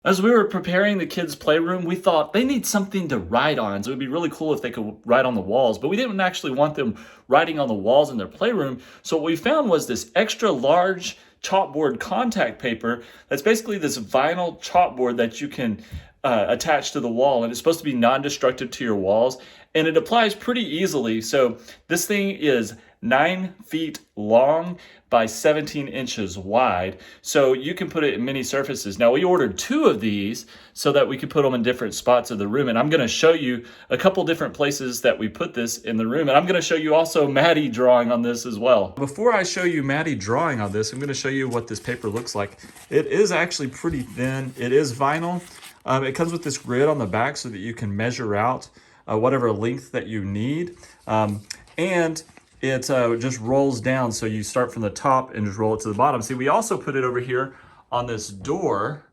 As we were preparing the kids' playroom, we thought they need something to write on. So it would be really cool if they could write on the walls, but we didn't actually want them writing on the walls in their playroom. So what we found was this extra large chalkboard contact paper. That's basically this vinyl chalkboard that you can attach to the wall, and it's supposed to be non-destructive to your walls, and it applies pretty easily. So this thing is 9 feet long by 17 inches wide. So you can put it in many surfaces. Now we ordered 2 of these so that we could put them in different spots of the room. And I'm gonna show you a couple different places that we put this in the room. And I'm gonna show you also Maddie drawing on this as well. Before I show you Maddie drawing on this, I'm gonna show you what this paper looks like. It is actually pretty thin. It is vinyl. It comes with this grid on the back so that you can measure out whatever length that you need. And it just rolls down, so you start from the top and just roll it to the bottom. See, we also put it over here on this door.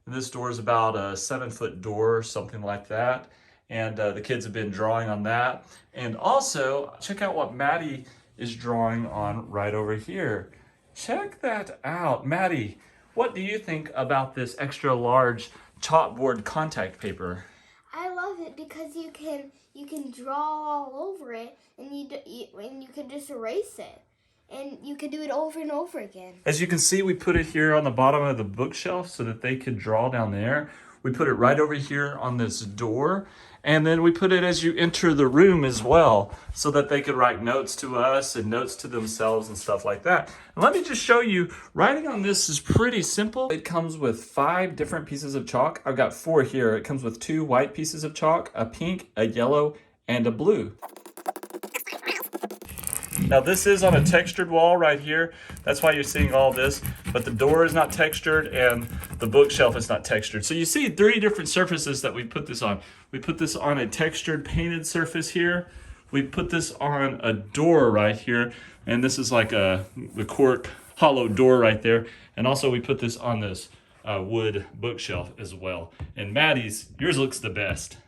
And this door is about a 7-foot door or something like that. And the kids have been drawing on that. And also, check out what Maddie is drawing on right over here. Check that out. Maddie, what do you think about this extra large chalkboard contact paper? I love it because you can draw all over it, and you can just erase it, and you can do it over and over again. As you can see, we put it here on the bottom of the bookshelf so that they could draw down there. We put it right over here on this door, and then we put it as you enter the room as well so that they could write notes to us and notes to themselves and stuff like that. And let me just show you, writing on this is pretty simple. It comes with 5 different pieces of chalk. I've got 4 here. It comes with 2 white pieces of chalk, a pink, a yellow, and a blue. Now this is on a textured wall right here. That's why you're seeing all this, but the door is not textured and the bookshelf is not textured. So you see 3 different surfaces that we put this on. We put this on a textured painted surface here. We put this on a door right here. And this is like the cork hollow door right there. And also we put this on this wood bookshelf as well. And Maddie's, yours looks the best.